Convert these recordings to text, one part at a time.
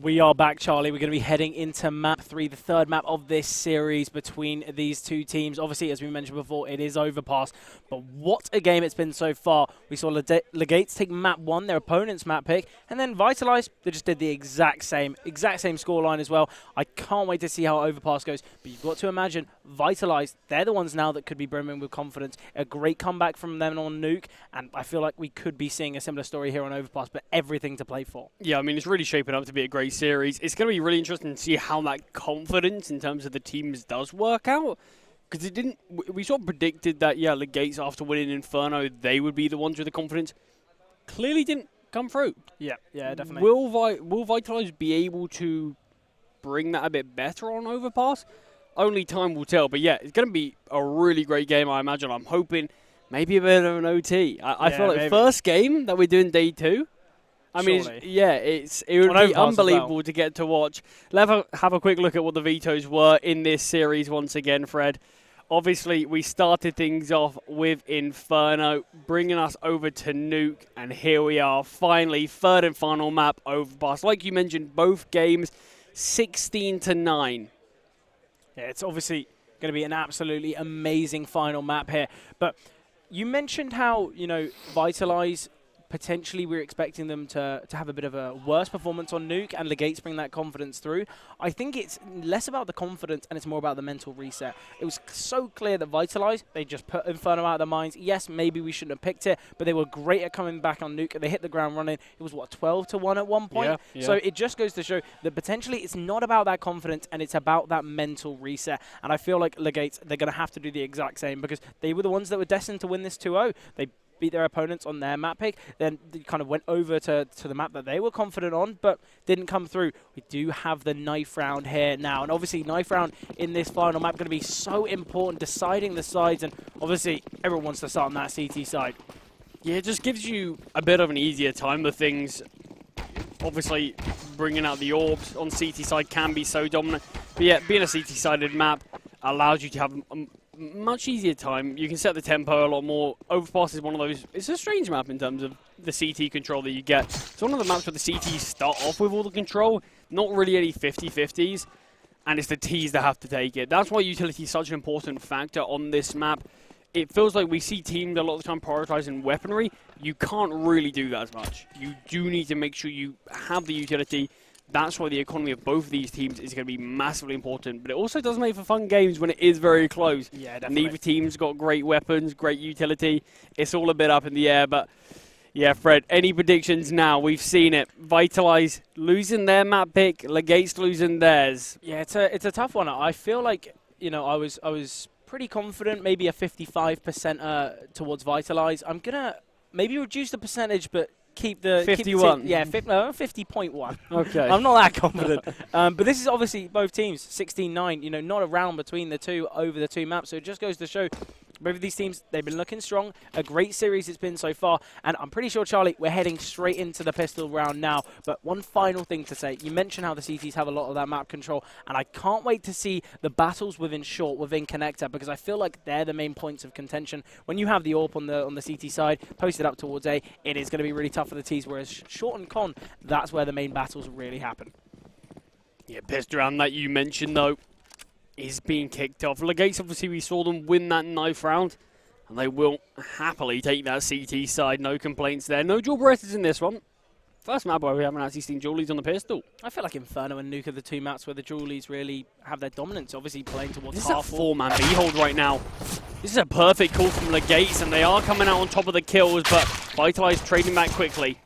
We are back, Charlie. We're going to be heading into map 3, the third map of this series between these two teams. Obviously, as we mentioned before, it is Overpass, but what a game it's been so far. We saw Legates take map 1, their opponent's map pick, and then Vitalize, they just did the exact same scoreline as well. I can't wait to see how Overpass goes, but you've got to imagine Vitalize, they're the ones now that could be brimming with confidence. A great comeback from them on Nuke, and I feel like we could be seeing a similar story here on Overpass, but everything to play for. Yeah, I mean, it's really shaping up to be a great series. It's going to be really interesting to see how that confidence in terms of the teams does work out. Because we sort of predicted that, yeah, Legates after winning Inferno, they would be the ones with the confidence. Clearly didn't come through. Yeah, definitely. Will Vitalize be able to bring that a bit better on Overpass? Only time will tell. But yeah, it's going to be a really great game, I imagine. I'm hoping maybe a bit of an OT. I feel like first game that we're doing day 2. I mean, it would be unbelievable to get to watch. Let's have a quick look at what the vetoes were in this series once again, Fred. Obviously, we started things off with Inferno, bringing us over to Nuke, and here we are, finally, third and final map, Overpass. Like you mentioned, both games, 16-9. Yeah, it's obviously going to be an absolutely amazing final map here. But you mentioned how, Vitalize, potentially we're expecting them to have a bit of a worse performance on Nuke, and Legates bring that confidence through. I think it's less about the confidence and it's more about the mental reset. It was so clear that Vitalize, they just put Inferno out of their minds. Yes, maybe we shouldn't have picked it, but they were great at coming back on Nuke. They hit the ground running. It was, 12-1 at one point? Yeah. So it just goes to show that potentially it's not about that confidence and it's about that mental reset. And I feel like Legates, they're going to have to do the exact same because they were the ones that were destined to win this 2-0. They beat their opponents on their map pick, then they kind of went over to the map that they were confident on, but didn't come through. We do have the knife round here now, and obviously knife round in this final map going to be so important, deciding the sides, and obviously everyone wants to start on that CT side. Yeah, it just gives you a bit of an easier time with things. Obviously, bringing out the orbs on CT side can be so dominant, but yeah, being a CT-sided map allows you to have much easier time. You can set the tempo a lot more. Overpass is one of those. It's a strange map in terms of the CT control that you get. It's one of the maps where the CTs start off with all the control, not really any 50-50s, and it's the Ts that have to take it. That's why utility is such an important factor on this map. It feels like we see teams a lot of the time prioritizing weaponry. You can't really do that as much. You do need to make sure you have the utility. That's why the economy of both of these teams is going to be massively important. But it also does make for fun games when it is very close. Yeah, definitely. Neither team's got great weapons, great utility. It's all a bit up in the air. But yeah, Fred, any predictions now? We've seen it. Vitalize losing their map pick, Legates losing theirs. Yeah, it's a tough one. I feel like, I was pretty confident, maybe a 55% towards Vitalize. I'm going to maybe reduce the percentage, but keep the 51. 50.1. Okay. I'm not that confident. But this is obviously both teams, 16-9, not a round between the two over the two maps. So it just goes to show both of these teams, they've been looking strong. A great series it's been so far. And I'm pretty sure, Charlie, we're heading straight into the pistol round now. But one final thing to say. You mentioned how the CTs have a lot of that map control. And I can't wait to see the battles within short, within connector, because I feel like they're the main points of contention. When you have the AWP on the CT side, posted up towards A, it is going to be really tough for the Ts. Whereas short and con, that's where the main battles really happen. Yeah, pistol round that you mentioned, though, is being kicked off. Legates, obviously, we saw them win that knife round, and they will happily take that CT side. No complaints there. No dual Berettas in this one. First map where we haven't actually seen dualies on the pistol. I feel like Inferno and Nuke are the two maps where the dualies really have their dominance, obviously playing towards this half. This is a four-man B-hold right now. This is a perfect call from Legates, and they are coming out on top of the kills, but Vitalize trading back quickly.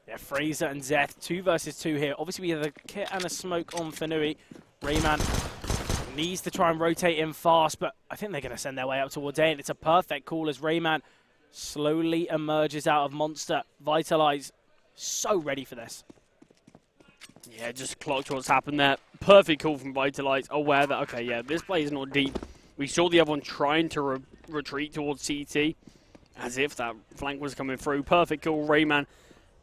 Yeah, Fraser and Zeth, 2 versus 2 here. Obviously, we have a kit and a smoke on Fanui. Rayman needs to try and rotate in fast, but I think they're going to send their way up towards A, and it's a perfect call as Rayman slowly emerges out of Monster. Vitalize, so ready for this. Yeah, just clocked what's happened there. Perfect call from Vitalize, aware that, okay, yeah, this play is not deep. We saw the other one trying to retreat towards CT, as if that flank was coming through. Perfect call. Rayman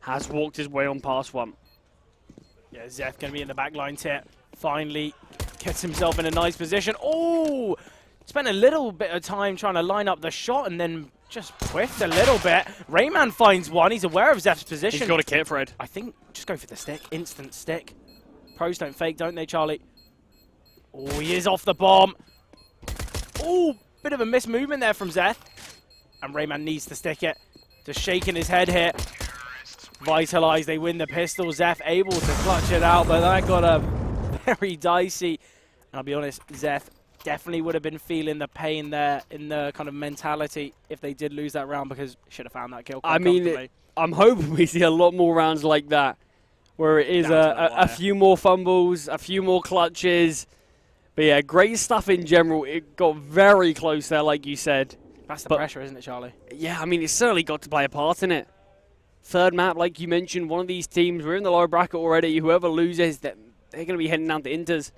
has walked his way on past one. Yeah, Zeth going to be in the back lines here. Finally gets himself in a nice position. Oh! Spent a little bit of time trying to line up the shot and then just whiffed a little bit. Rayman finds one. He's aware of Zeth's position. He's got a kit, Fred. I think just go for the stick. Instant stick. pros don't fake, don't they, Charlie? Oh, he is off the bomb. Oh, bit of a missed movement there from Zeth. And Rayman needs to stick it. Just shaking his head here. Vitalize, they win the pistol. Zeth able to clutch it out, but that got a very dicey. And I'll be honest, Zeth definitely would have been feeling the pain there in the kind of mentality if they did lose that round, because should have found that kill quite comfortably. I'm hoping we see a lot more rounds like that, where it is a few more fumbles, a few more clutches. But yeah, great stuff in general. It got very close there, like you said. That's the pressure, isn't it, Charlie? Yeah, I mean, it's certainly got to play a part in it. Third map, like you mentioned, one of these teams, we're in the lower bracket already. Whoever loses, they're going to be heading down to Inters.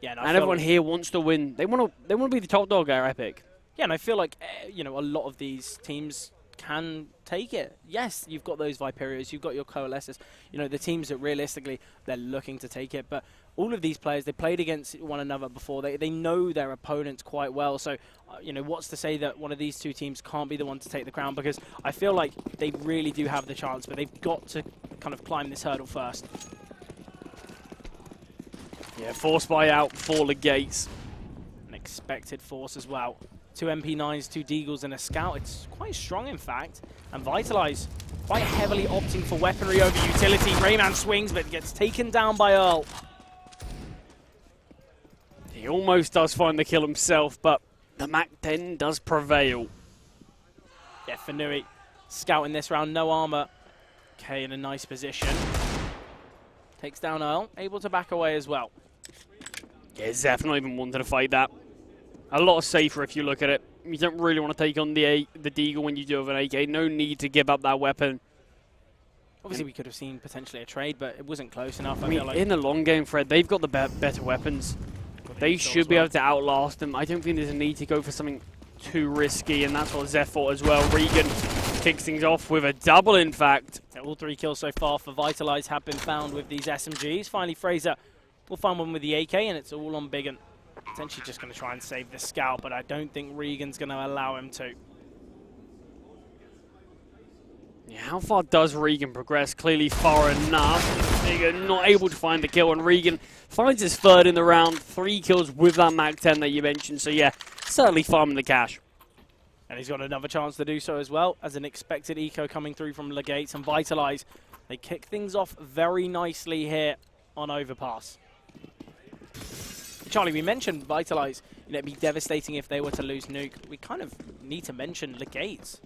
Yeah, and everyone here wants to win. They want to be the top dog at Epic. Yeah, and I feel like you know, a lot of these teams can take it. Yes, you've got those Viperios, you've got your Coalesces, you know, the teams that realistically they're looking to take it. But all of these players, they played against one another before. They know their opponents quite well. So, you know, what's to say that one of these two teams can't be the one to take the crown? Because I feel like they really do have the chance, but they've got to kind of climb this hurdle first. Yeah, force buyout for Legates. An expected force as well. 2 MP9s, 2 Deagles, and a Scout. It's quite strong, in fact. And Vitalize quite heavily opting for weaponry over utility. Rayman swings, but gets taken down by Earl. He almost does find the kill himself, but the Mac-10 does prevail. Yeah, Fanui scouting this round, no armor. Okay, in a nice position. Takes down Earl, able to back away as well. Yeah, Zeph not even wanted to fight that. A lot safer if you look at it. You don't really want to take on the Deagle when you do have an AK. No need to give up that weapon. Obviously, we could have seen potentially a trade, but it wasn't close enough. I mean, in the long game, Fred, they've got the better weapons. They should be able to outlast them. I don't think there's a need to go for something too risky, and that's what Zeph thought as well. Regan kicks things off with a double, in fact. Yeah, all 3 kills so far for Vitalize have been found with these SMGs. Finally, Fraser will find one with the AK, and it's all on Biggin. Potentially just going to try and save the Scout, but I don't think Regan's going to allow him to. Yeah, how far does Regan progress? Clearly far enough. Regan not able to find the kill, and Regan finds his third in the round. 3 kills with that Mac-10 that you mentioned, so yeah, certainly farming the cash. And he's got another chance to do so as well, as an expected eco coming through from Legates and Vitalize. They kick things off very nicely here on Overpass. Charlie, we mentioned Vitalize. You know, it'd be devastating if they were to lose Nuke. We kind of need to mention Legates.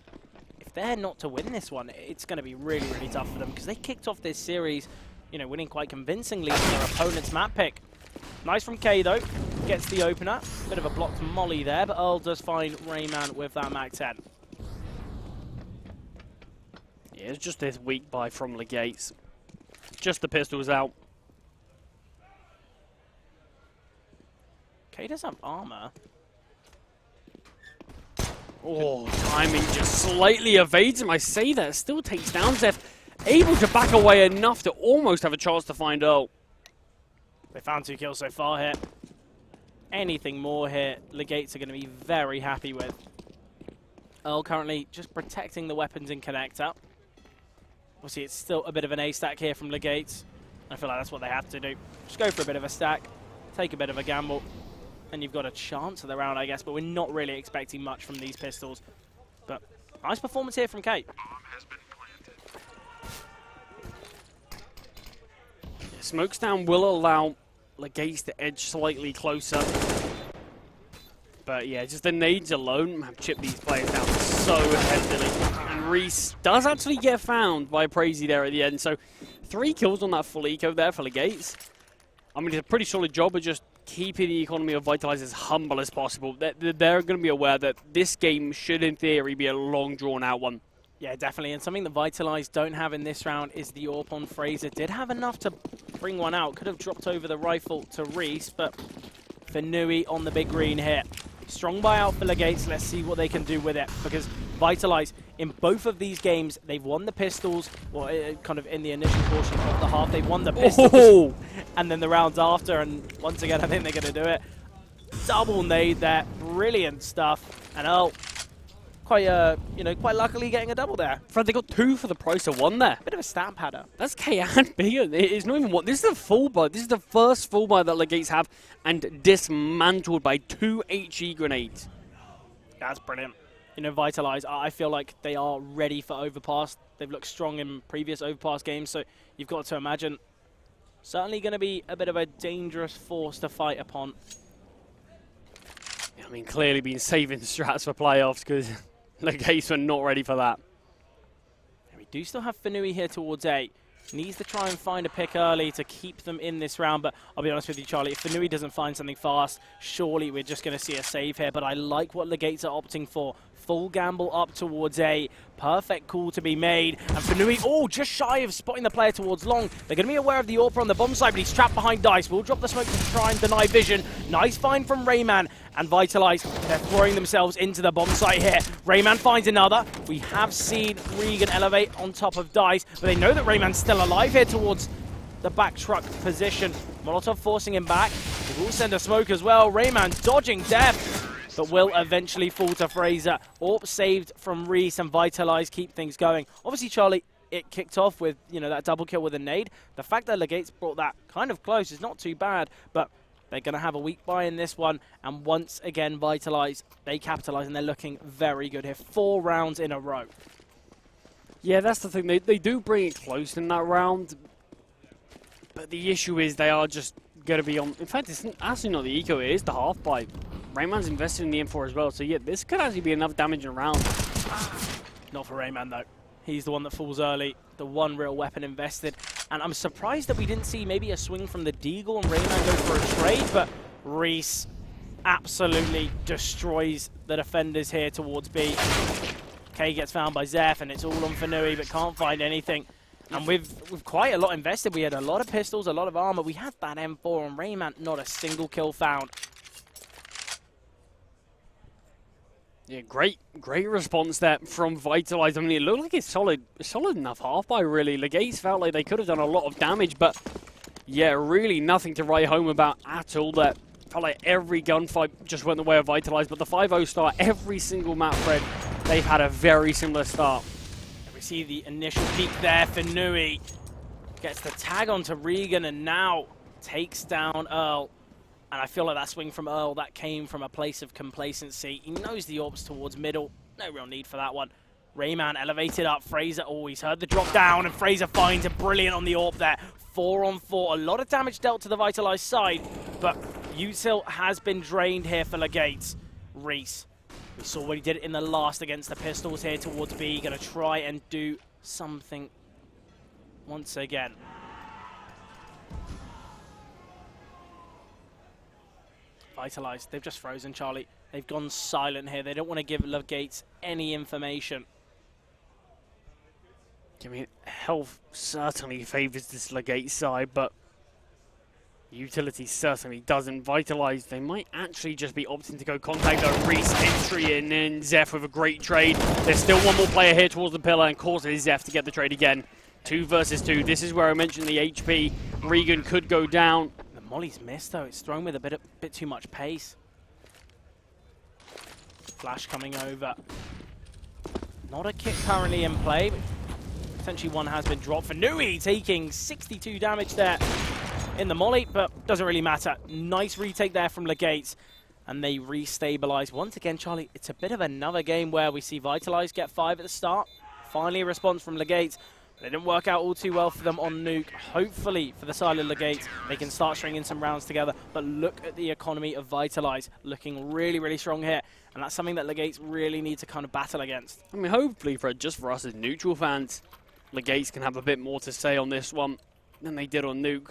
If they're not to win this one, it's going to be really, really tough for them, because they kicked off this series, you know, winning quite convincingly on their opponent's map pick. Nice from K, though. Gets the opener. Bit of a blocked molly there, but Earl does find Rayman with that Mac-10. Yeah, it's just this weak buy from Legates. Just the pistols out. K does have armor. Oh, timing just slightly evades him. I say that. Still takes down Zeph. Able to back away enough to almost have a chance to find Earl. They found 2 kills so far here. Anything more here, Legates are going to be very happy with. Earl currently just protecting the weapons in connector. Obviously, it's still a bit of an A stack here from Legates. I feel like that's what they have to do. Just go for a bit of a stack, take a bit of a gamble, and you've got a chance of the round, I guess, but we're not really expecting much from these pistols. But nice performance here from Kate. Yeah, Smokesdown will allow Legates to edge slightly closer. But yeah, just the nades alone have chipped these players down so heavily. And Reese does actually get found by Prazy there at the end. So 3 kills on that full eco there for Legates. I mean, it's a pretty solid job of just keeping the economy of Vitalize as humble as possible. They're going to be aware that this game should, in theory, be a long, drawn-out one. Yeah, definitely. And something that Vitalize don't have in this round is the AWP on Fraser. Did have enough to bring one out. Could have dropped over the rifle to Reese, but Fanui on the big green here. Strong buyout for Legates. Let's see what they can do with it, because Vitalize, in both of these games, they've won the pistols, well, kind of in the initial portion of the half, they've won the pistols, and then the rounds after, and once again, I think they're going to do it. Double nade there, brilliant stuff, and Earl quite luckily getting a double there. Fred, they got 2 for the price of 1 there. Bit of a stat padder. That's K and B. It's not even one. This is the full buy. This is the first full buy that Legates have, and dismantled by 2 HE grenades. That's brilliant. You know, Vitalize, I feel like they are ready for Overpass. They've looked strong in previous Overpass games, so you've got to imagine certainly going to be a bit of a dangerous force to fight upon. I mean, clearly been saving strats for playoffs because Legates were not ready for that. We do still have Fanui here towards A. Needs to try and find a pick early to keep them in this round, but I'll be honest with you, Charlie, if Fanui doesn't find something fast, surely we're just going to see a save here, but I like what Legates are opting for. Full gamble up towards A. Perfect call to be made. And Fanui, just shy of spotting the player towards long. They're going to be aware of the AWP on the bomb side, but he's trapped behind Dice. We'll drop the smoke to try and deny vision. Nice find from Rayman. And Vitalize, they're throwing themselves into the bomb site here. Rayman finds another. We have seen Regan elevate on top of Dice, but they know that Rayman's still alive here towards the back truck position. Molotov forcing him back. They will send a smoke as well. Rayman dodging death, but will eventually fall to Fraser. AWP saved from Reese, and Vitalize keep things going. Obviously, Charlie, it kicked off with, that double kill with a nade. The fact that Legates brought that kind of close is not too bad, but they're going to have a weak buy in this one. And once again, Vitalize, they capitalize, and they're looking very good here. 4 rounds in a row. Yeah, that's the thing. They do bring it close in that round, but the issue is they are just going to be on... In fact, it's actually not the eco, it is the half buy. Rayman's invested in the M4 as well, so yeah, this could actually be enough damage in a round. Not for Rayman, though. He's the one that falls early, the one real weapon invested. And I'm surprised that we didn't see maybe a swing from the Deagle and Rayman go for a trade, but Reese absolutely destroys the defenders here towards B. K gets found by Zeph, and it's all on Fanui, but can't find anything. And with quite a lot invested, we had a lot of pistols, a lot of armor. We had that M4 on Rayman, not a single kill found. Yeah, great response there from Vitalize. I mean, it looked like it's solid enough half buy, really. Legates felt like they could have done a lot of damage, but yeah, really nothing to write home about at all. That felt like every gunfight just went the way of Vitalize, but the 5-0 start, every single map, Fred, they've had a very similar start. We see the initial peak there. Fanui gets the tag onto Regan and now takes down Earl. And I feel like that swing from Earl, that came from a place of complacency. He knows the AWP's towards middle. No real need for that one. Rayman elevated up. Fraser always heard the drop down, and Fraser finds a brilliant on the AWP there. 4-on-4. A lot of damage dealt to the Vitalize side, but Util has been drained here for Legates. Reese, we saw what he did in the last against the Pistols here towards B. Going to try and do something once again. Vitalize, they've just frozen, Charlie. They've gone silent here. They don't want to give Legates any information. I mean, health certainly favours this Legates side, but utility certainly doesn't. Vitalize, they might actually just be opting to go contact though. Reese entry in, and Zeph with a great trade. There's still one more player here towards the pillar, and causes Zeph to get the trade again. 2 versus 2. This is where I mentioned the HP. Regan could go down. Molly's missed though. It's thrown with a bit too much pace. Flash coming over. Not a kit currently in play, but potentially one has been dropped. Fanui taking 62 damage there in the molly, but doesn't really matter. Nice retake there from Legates, and they restabilize. Once again, Charlie, it's a bit of another game where we see Vitalize get 5 at the start. Finally a response from Legates. It didn't work out all too well for them on Nuke. Hopefully, for the side of Legates, they can start stringing some rounds together. But look at the economy of Vitalize, looking really, really strong here. And that's something that Legates really need to kind of battle against. I mean, hopefully, Fred, just for us as neutral fans, Legates can have a bit more to say on this one than they did on Nuke.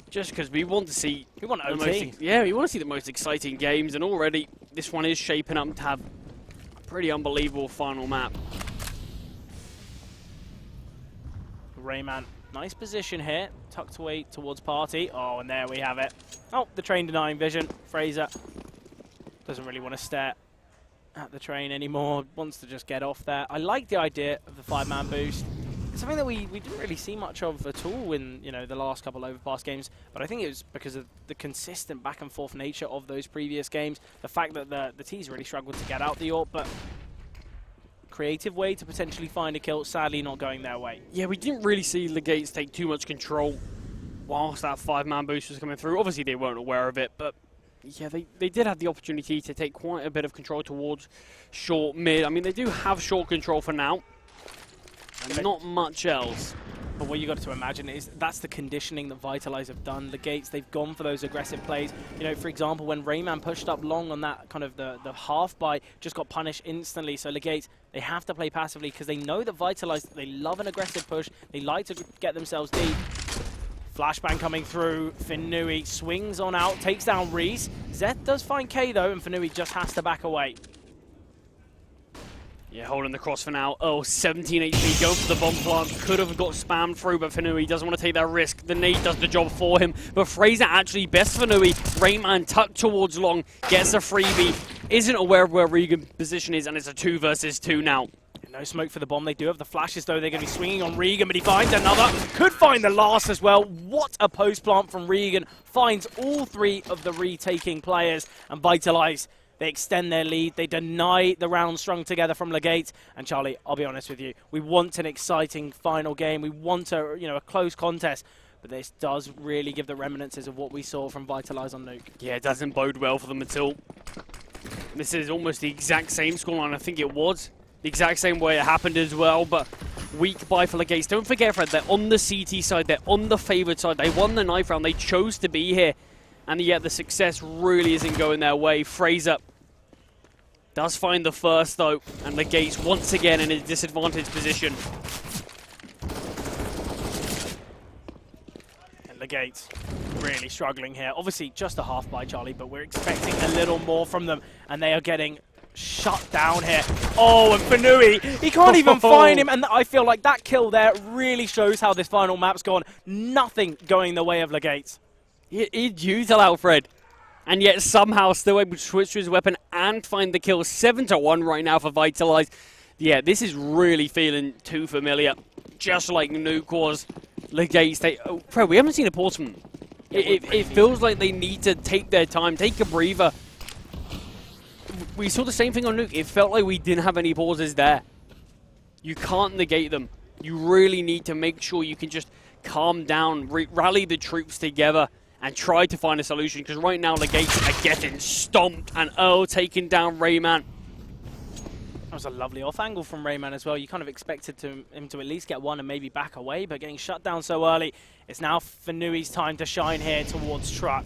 Just because we want to see... We want OT. We want to see the most exciting games. And already, this one is shaping up to have a pretty unbelievable final map. Rayman, nice position here, tucked away towards Party. Oh, and there we have it. Oh, the train denying vision. Fraser doesn't really want to stare at the train anymore, wants to just get off there. I like the idea of the 5-man boost. something that we didn't really see much of at all in, you know, the last couple overpass games, but I think it was because of the consistent back and forth nature of those previous games. The fact that the T's really struggled to get out the AWP, but creative way to potentially find a kill, sadly not going their way. Yeah, we didn't really see Legates take too much control whilst that 5-man boost was coming through. Obviously they weren't aware of it, but yeah, they did have the opportunity to take quite a bit of control towards short mid. I mean, they do have short control for now, and not much else. But what you got to imagine is that's the conditioning that Vitalize have done. Legates, they've gone for those aggressive plays. You know, for example, when Rayman pushed up long on that kind of the half buy, just got punished instantly. So Legates, they have to play passively because they know that Vitalize, they love an aggressive push. They like to get themselves deep. Flashbang coming through. Finui swings on out, takes down Reese. Zeth does find K though, and Finui just has to back away. Yeah, holding the cross for now. Oh, 17 HP, going for the bomb plant. Could have got spammed through, but Finui doesn't want to take that risk. The nade does the job for him, but Fraser actually best Finui. Rayman tucked towards long, gets a freebie, isn't aware of where Regan's position is, and it's a 2 versus 2 now. No smoke for the bomb. They do have the flashes, though. They're going to be swinging on Regan, but he finds another. Could find the last as well. What a post plant from Regan. Finds all 3 of the retaking players. And Vitalize, they extend their lead. They deny the round strung together from Legates. And Charlie, I'll be honest with you. We want an exciting final game. We want a close contest. But this does really give the remnances of what we saw from Vitalize on Nuke. Yeah, it doesn't bode well for them at all. This is almost the exact same scoreline I think it was. The exact same way it happened as well, but weak buy for Legates. Don't forget, Fred, they're on the CT side, they're on the favoured side. They won the knife round, they chose to be here, and yet the success really isn't going their way. Fraser does find the first, though, and Legates once again in a disadvantaged position. And Legates really struggling here. Obviously, just a half buy, Charlie, but we're expecting a little more from them, and they are getting shut down here. Oh, and Finui, he can't even find him, and I feel like that kill there really shows how this final map's gone. Nothing going the way of Legates. He'd util out, Fred, and yet somehow still able to switch to his weapon and find the kill. 7-1 right now for Vitalize. Yeah, this is really feeling too familiar, just like Nuke was. Legates, Fred, we haven't seen a pause from them. It feels like they need to take their time, take a breather. We saw the same thing on Nuke. It felt like we didn't have any pauses there. You can't negate them. You really need to make sure you can just calm down, rally the troops together, and try to find a solution. Because right now, Legates are getting stomped, and Earl taking down Rayman. That was a lovely off angle from Rayman as well. You kind of expected him to at least get one and maybe back away, but getting shut down so early. It's now Finui's time to shine here towards Truck.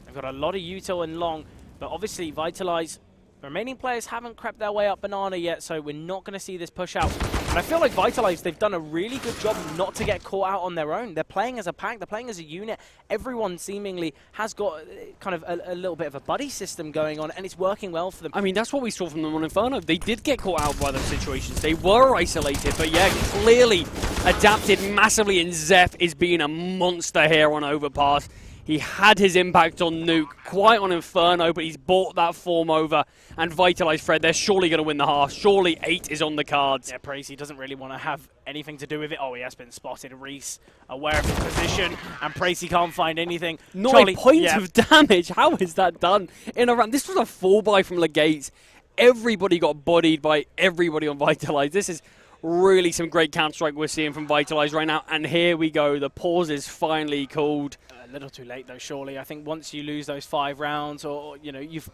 They've got a lot of util and long, but obviously Vitalize, the remaining players haven't crept their way up Banana yet, so we're not going to see this push out. And I feel like Vitalize, they've done a really good job not to get caught out on their own. They're playing as a pack, they're playing as a unit. Everyone seemingly has got kind of a little bit of a buddy system going on, and it's working well for them. I mean, that's what we saw from them on Inferno. They did get caught out by those situations. They were isolated, but yeah, clearly adapted massively, and Zeph is being a monster here on Overpass. He had his impact on Nuke, quite on Inferno, but he's bought that form over. And Vitalize, Fred, they're surely going to win the half. Surely 8 is on the cards. Yeah, Pracy doesn't really want to have anything to do with it. Oh, he has been spotted. Reese aware of his position, and Pracy can't find anything. Not Charlie, a point of damage. How is that done in a round? This was a full buy from Legates. Everybody got bodied by everybody on Vitalize. This is really some great Counter-Strike we're seeing from Vitalize right now. And here we go. The pause is finally called. A little too late though, surely. I think once you lose those 5 rounds, or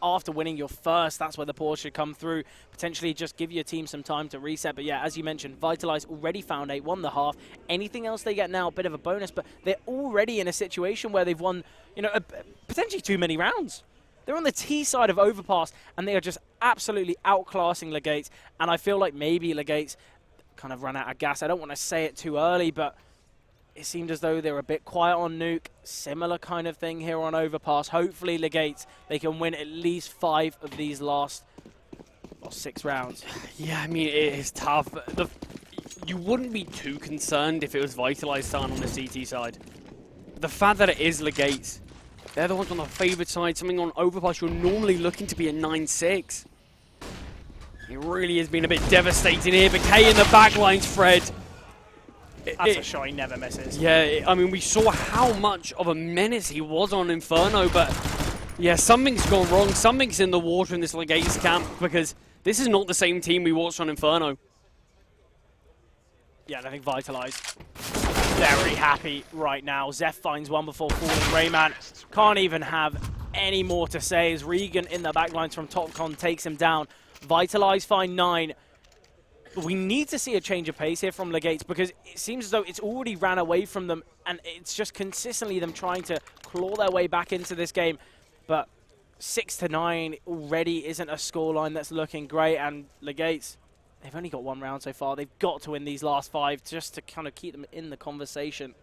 after winning your first, that's where the pause should come through. Potentially just give your team some time to reset. But yeah, as you mentioned, Vitalize already found 8, won the half. Anything else they get now, a bit of a bonus, but they're already in a situation where they've won, potentially too many rounds. They're on the T side of Overpass, and they are just absolutely outclassing Legates. And I feel like maybe Legates kind of run out of gas. I don't want to say it too early, but it seemed as though they were a bit quiet on Nuke. Similar kind of thing here on Overpass. Hopefully Legates, they can win at least 5 of these last 6 rounds. Yeah, I mean, it is tough. You wouldn't be too concerned if it was Vitalize starting on the CT side. The fact that it is Legates, they're the ones on the favoured side. Something on Overpass, you're normally looking to be a 9-6. It really has been a bit devastating here, but K in the backlines, Fred. That's a shot he never misses. Yeah, I mean, we saw how much of a menace he was on Inferno, but yeah, something's gone wrong. Something's in the water in this Legates camp, because this is not the same team we watched on Inferno. Yeah, and I think Vitalize very happy right now. Zeph finds one before falling. Rayman can't even have any more to say as Regan in the backlines from TopCon takes him down. Vitalize find 9. But we need to see a change of pace here from Legates, because it seems as though it's already ran away from them, and it's just consistently them trying to claw their way back into this game. But 6-9 already isn't a scoreline that's looking great, and Legates, they've only got 1 round so far. They've got to win these last 5 just to kind of keep them in the conversation.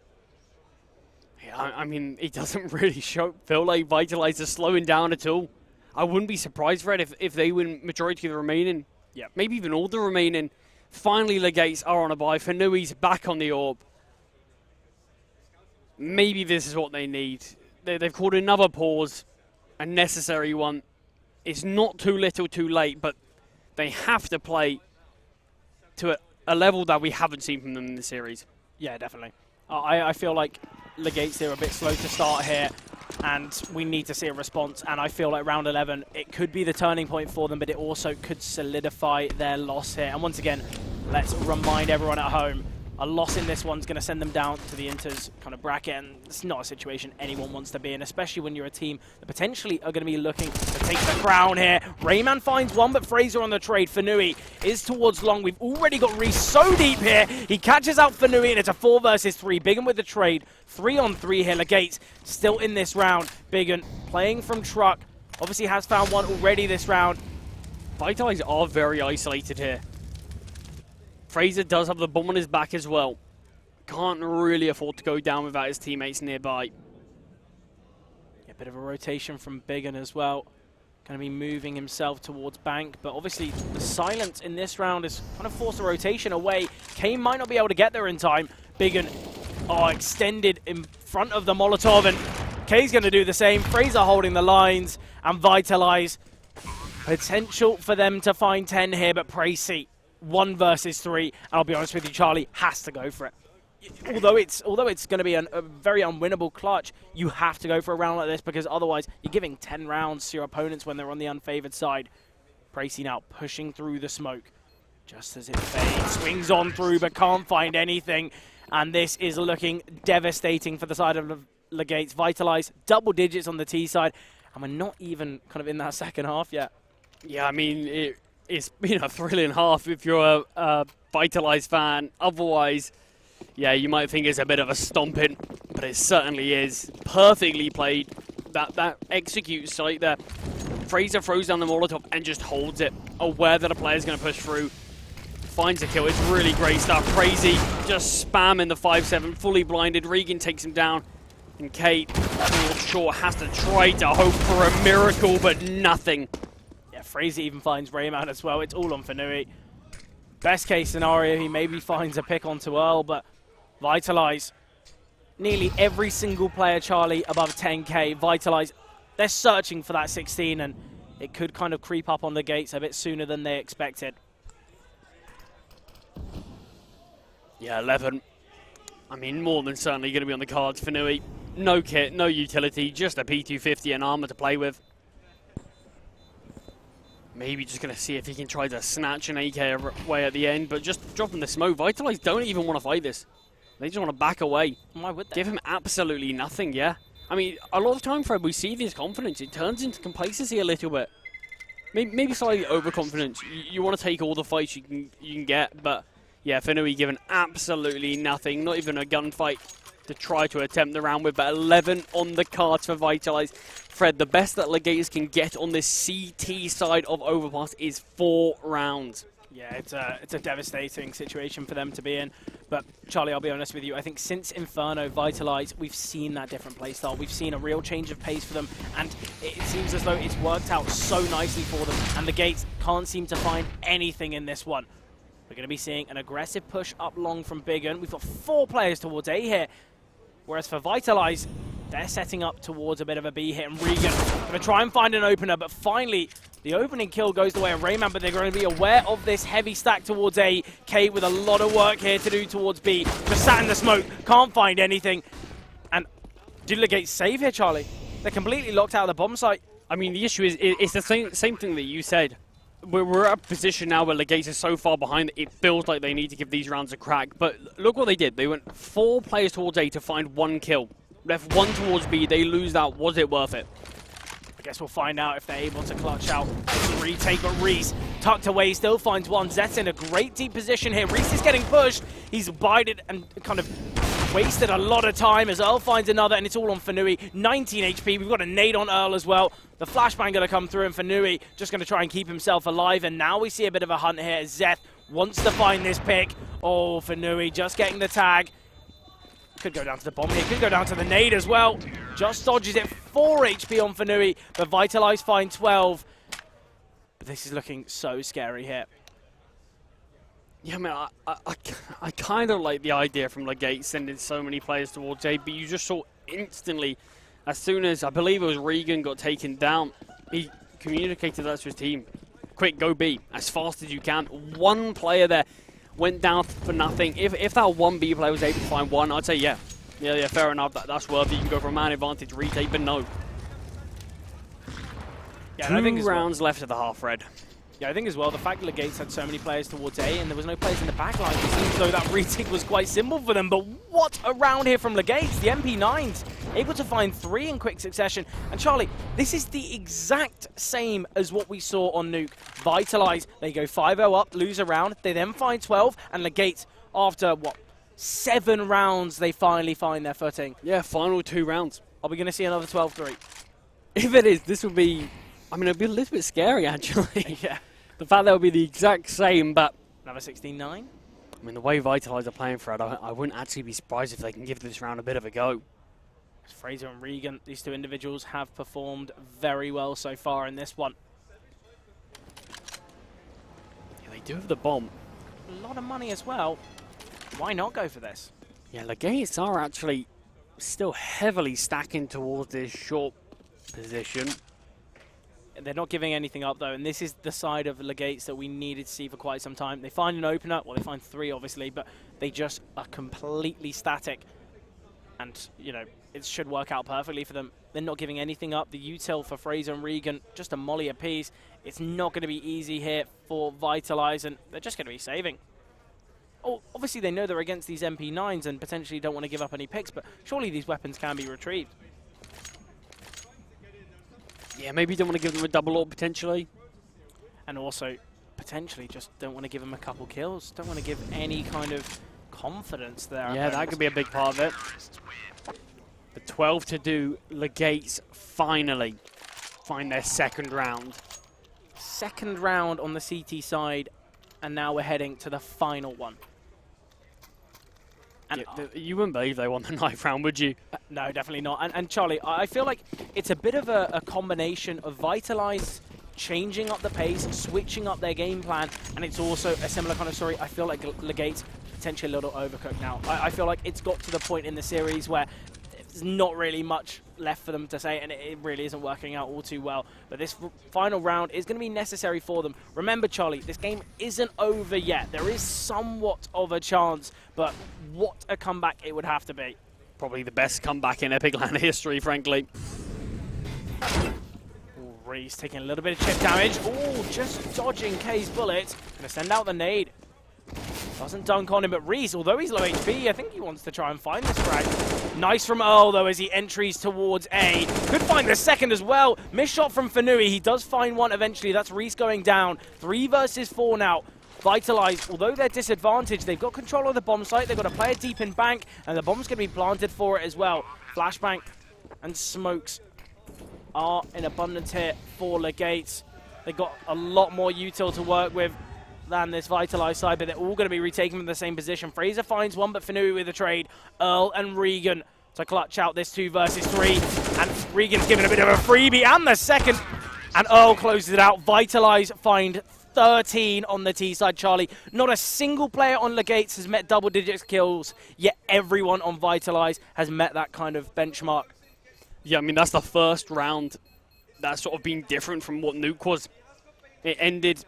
Yeah, I mean, it doesn't really feel like Vitalize is slowing down at all. I wouldn't be surprised, Fred, if they win majority of the remaining. Yeah, maybe even all the remaining. Finally, Legates are on a bye. Fanui's back on the orb. Maybe this is what they need. They've called another pause, a necessary one. It's not too little too late, but they have to play to a level that we haven't seen from them in the series. Yeah, definitely. I feel like Legates, they're a bit slow to start here, and we need to see a response. And I feel like round 11, it could be the turning point for them, but it also could solidify their loss here. And once again, let's remind everyone at home, a loss in this one's going to send them down to the Inters kind of bracket, and it's not a situation anyone wants to be in, especially when you're a team that potentially are going to be looking to take the crown here. Rayman finds one, but Fraser on the trade. Fanui is towards long. We've already got Reese so deep here. He catches out Fanui, and it's a 4 versus 3. Biggin with the trade. 3-on-3 here. Legates still in this round. Biggin playing from truck. Obviously has found one already this round. Vitalize are very isolated here. Fraser does have the bomb on his back as well. Can't really afford to go down without his teammates nearby. Yeah, a bit of a rotation from Biggin as well. Going to be moving himself towards Bank, but obviously the silence in this round has kind of forced a rotation away. Kane might not be able to get there in time. Biggin, extended in front of the Molotov, and Kay's going to do the same. Fraser holding the lines, and Vitalize. Potential for them to find 10 here, but Pracy, 1 versus 3, and I'll be honest with you, Charlie has to go for it. Although it's going to be a very unwinnable clutch, you have to go for a round like this, because otherwise you're giving 10 rounds to your opponents when they're on the unfavored side. Pracy now pushing through the smoke, just as it fades, swings on through, but can't find anything, and this is looking devastating for the side of Legates. Vitalize double digits on the T side, and we're not even kind of in that second half yet. Yeah, I mean, it's been a thrilling half if you're a Vitalize fan. Otherwise, yeah, you might think it's a bit of a stomping, but it certainly is. Perfectly played. That executes site there. Fraser throws down the Molotov and just holds it, aware that a player's going to push through. Finds a kill. It's really great stuff. Crazy, just spamming the 5-7, fully blinded. Regan takes him down, and Kate, short, has to try to hope for a miracle, but nothing. Fraser even finds Rayman as well. It's all on Fanui. Best case scenario, he maybe finds a pick onto Earl, but Vitalize, nearly every single player, Charlie, above 10k. Vitalize, they're searching for that 16, and it could kind of creep up on the gates a bit sooner than they expected. Yeah, 11. I mean, more than certainly going to be on the cards for Fanui. No kit, no utility, just a P250 and armor to play with. Maybe just going to see if he can try to snatch an AK away at the end, but just dropping the smoke. Vitalize don't even want to fight this. They just want to back away. Why would they? Give him absolutely nothing, yeah. I mean, a lot of time, Fred, we see this confidence. It turns into complacency a little bit. Maybe slightly overconfidence. You want to take all the fights you can get, but yeah, Fanui given absolutely nothing. Not even a gunfight to try to attempt the round with, but 11 on the cards for Vitalize. Fred, the best that Legates can get on this CT side of Overpass is 4 rounds. Yeah, it's a devastating situation for them to be in. But, Charlie, I'll be honest with you, I think since Inferno, Vitalize, we've seen that different playstyle. We've seen a real change of pace for them, and it seems as though it's worked out so nicely for them, and the Gates can't seem to find anything in this one. We're going to be seeing an aggressive push up long from Biggin. We've got 4 players towards A here, whereas for Vitalize, They're setting up towards a bit of a B hit, and Regan going to try and find an opener, but finally the opening kill goes the way of Rayman, but they're going to be aware of this heavy stack towards A. K with a lot of work here to do towards B. Just sat in the smoke, can't find anything. And did Legates save here, Charlie? They're completely locked out of the bomb site. I mean, the issue is, it's the same thing that you said. We're at a position now where Legates is so far behind that it feels like they need to give these rounds a crack. But look what they did. They went 4 players towards A to find 1 kill. Left 1 towards B. They lose that. Was it worth it? I guess we'll find out if they're able to clutch out the retake, but Reese tucked away, still finds one. Zet's in a great deep position here. Reese is getting pushed. He's bided and kind of wasted a lot of time as Earl finds another, and it's all on Fanui. 19 HP. We've got a nade on Earl as well. The flashbang going to come through, and Fanui just going to try and keep himself alive. And now we see a bit of a hunt here. Zeth wants to find this pick. Oh, Fanui just getting the tag. Could go down to the bomb here, could go down to the nade as well. Just dodges it, 4 HP on Fanui, but Vitalize find 12. But this is looking so scary here. Yeah, I mean, I kind of like the idea from Legates sending so many players towards A, but you just saw instantly, as soon as, I believe it was Regan got taken down, he communicated that to his team. Quick, go B, as fast as you can. 1 player there went down for nothing. If that 1B player was able to find 1, I'd say yeah, fair enough. That's worth it. You can go for a man advantage retake, but no. Yeah, 2 rounds left of the half, Red. Yeah, I think as well, the fact that Legates had so many players towards A and there was no players in the back line, it seems though that retake was quite simple for them. But what a round here from Legates. The MP9s able to find 3 in quick succession. And Charlie, this is the exact same as what we saw on Nuke. Vitalize, they go 5-0 up, lose a round. They then find 12, and Legates, after, 7 rounds, they finally find their footing. Yeah, final 2 rounds. Are we going to see another 12-3? If it is, this will be, I mean, it'll be a little bit scary, actually. Yeah. The fact that will be the exact same, but Another 16-9? I mean, the way Vitalize are playing for it, I wouldn't actually be surprised if they can give this round a bit of a go. Fraser and Regan, these 2 individuals have performed very well so far in this one. Yeah, they do have the bomb. A lot of money as well. Why not go for this? Yeah, Legates are actually still heavily stacking towards this short position. They're not giving anything up, though, and this is the side of Legates that we needed to see for quite some time. They find an opener, well, they find 3, obviously, but they just are completely static. And, you know, it should work out perfectly for them. They're not giving anything up. The util for Fraser and Regan, just a molly apiece. It's not going to be easy here for Vitalize, and they're just going to be saving. Oh, obviously, they know they're against these MP9s and potentially don't want to give up any picks, but surely these weapons can be retrieved. Yeah, maybe you don't want to give them a double AWP potentially. And also, potentially just don't want to give them a couple kills. Don't want to give any kind of confidence there. Yeah, that could be a big part of it. The 12 to do, Legates finally find their 2nd round. 2nd round on the CT side, and now we're heading to the final one. And yeah, you wouldn't believe they won the 9th round, would you? No, definitely not. And Charlie, I feel like it's a bit of a combination of Vitalize changing up the pace, switching up their game plan, and it's also a similar kind of story. I feel like Legates potentially a little overcooked now. I feel like it's got to the point in the series where there's not really much left for them to say, and it really isn't working out all too well. But this final round is going to be necessary for them. Remember, Charlie, this game isn't over yet. There is somewhat of a chance, but what a comeback it would have to be. Probably the best comeback in Epic Land history, frankly. Ooh, Reese taking a little bit of chip damage. Oh, just dodging K's bullet. Going to send out the nade. Doesn't dunk on him, but Reese, although he's low HP, I think he wants to try and find this frag. Nice from Earl, though, as he entries towards A. Could find the 2nd as well. Missed shot from Fanui. He does find 1 eventually. That's Reese going down. 3 versus 4 now. Vitalize, although they're disadvantaged, they've got control of the bomb site. They've got a player deep in bank, and the bomb's going to be planted for it as well. Flashbang and smokes are in abundance here for Legates. They've got a lot more util to work with than this Vitalize side, but they're all going to be retaken from the same position. Fraser finds 1, but Fanui with a trade. Earl and Regan to clutch out this 2 versus 3. And Regan's given a bit of a freebie, and the 2nd. And Earl closes it out. Vitalize find 13 on the T side, Charlie. Not a single player on Legates has met double-digit kills, yet everyone on Vitalize has met that kind of benchmark. Yeah, I mean, that's the first round that's sort of been different from what Nuke was. It ended,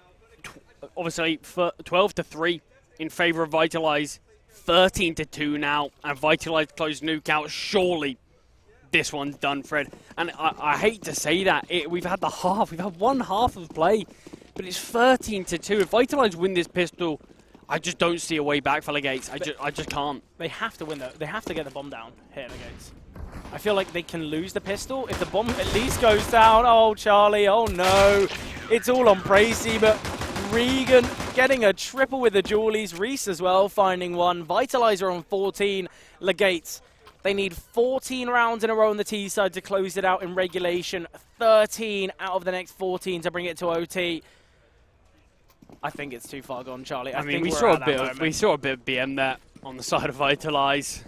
obviously, 12-3 in favor of Vitalize, 13-2 now, and Vitalize closed Nuke out. Surely this one's done, Fred. And I hate to say that. We've had the half. We've had one half of play, but it's 13-2. If Vitalize win this pistol, I just don't see a way back for Legates. I just can't. They have to win, though. They have to get the bomb down here, Legates. I feel like they can lose the pistol if the bomb at least goes down. Oh, Charlie, oh no. It's all on Bracy, but Regan getting a triple with the Julies. Reese as well, finding one. Vitalizer on 14. Legates, they need 14 rounds in a row on the T side to close it out in regulation. 13 out of the next 14 to bring it to OT. I think it's too far gone, Charlie. I mean, we saw a bit of BM there on the side of Vitalize.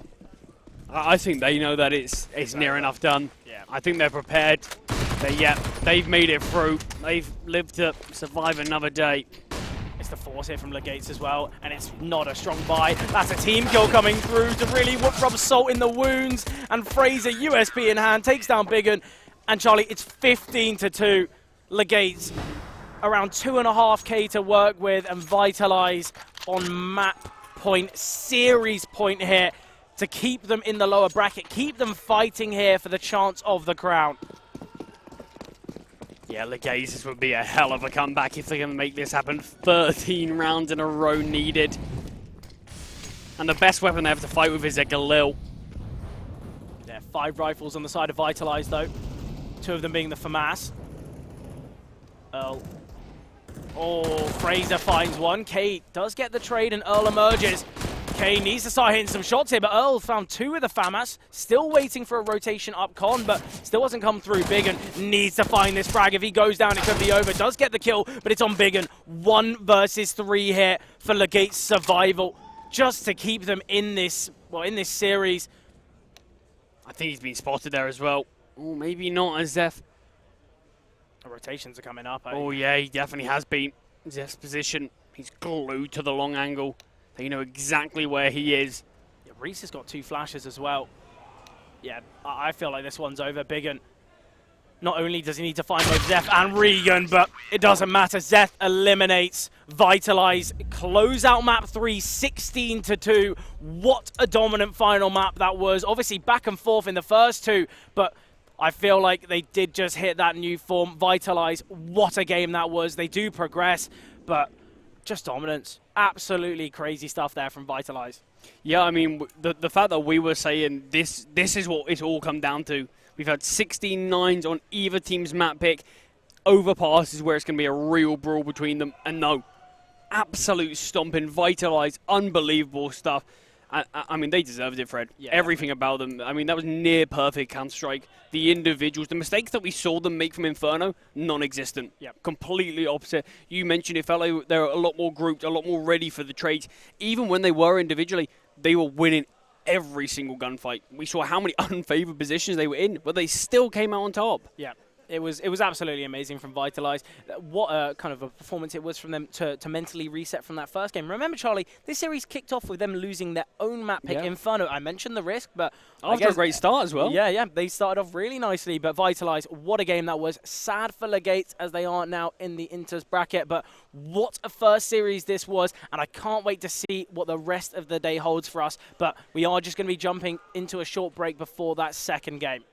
I think they know that it's near enough done. Yeah. I think they're prepared. They've made it through. They've lived to survive another day. It's the force here from Legates as well, and it's not a strong buy. That's a team kill coming through to really rub salt in the wounds. And Fraser, USP in hand, takes down Biggin. And Charlie, it's 15-2. Legates, around 2.5K to work with, and Vitalize on map point, series point here, to keep them in the lower bracket, keep them fighting here for the chance of the crown. Yeah, Legates, this would be a hell of a comeback if they're going to make this happen. 13 rounds in a row needed. And the best weapon they have to fight with is a Galil. Yeah, 5 rifles on the side of Vitalize, though. 2 of them being the FAMAS. Earl. Oh, Fraser finds one. Kate does get the trade, and Earl emerges. K needs to start hitting some shots here, but Earl found 2 with the FAMAS. Still waiting for a rotation up con, but still hasn't come through. Biggin needs to find this frag. If he goes down, it could be over. Does get the kill, but it's on Biggin. 1 versus 3 here for Legate's survival, just to keep them in this, in this series. I think he's been spotted there as well. Oh, maybe not as Zeph. The rotations are coming up. Oh, yeah, he definitely has been. Zeph's position, he's glued to the long angle. They know exactly where he is. Yeah, Reese has got 2 flashes as well. Yeah, I feel like this one's over. Biggin, not only does he need to find both Zeph and Regan, but it doesn't matter. Zeph eliminates Vitalize. Close out map 3, 16-2. What a dominant final map that was. Obviously back and forth in the first 2, but I feel like they did just hit that new form. Vitalize, what a game that was. They do progress, but just dominance. Absolutely crazy stuff there from Vitalize. Yeah, I mean, the fact that we were saying this is what it's all come down to. We've had 16 9s on either team's map pick. Overpass is where it's going to be a real brawl between them. And no, absolute stomping, Vitalize, unbelievable stuff. I mean, they deserved it, Fred. Yeah, everything about them. I mean, that was near perfect Counter-Strike. The individuals, the mistakes that we saw them make from Inferno, non-existent. Yep. Completely opposite. You mentioned it felt like they were a lot more grouped, a lot more ready for the trades. Even when they were individually, they were winning every single gunfight. We saw how many unfavored positions they were in, but they still came out on top. Yeah. It was absolutely amazing from Vitalize. What a kind of a performance it was from them to mentally reset from that first game. Remember, Charlie, this series kicked off with them losing their own map pick, Inferno. I mentioned the risk, but after a great start as well. Yeah, they started off really nicely, but Vitalize, what a game that was. Sad for Legates as they are now in the Inters bracket, but what a first series this was, and I can't wait to see what the rest of the day holds for us, but we are just going to be jumping into a short break before that second game.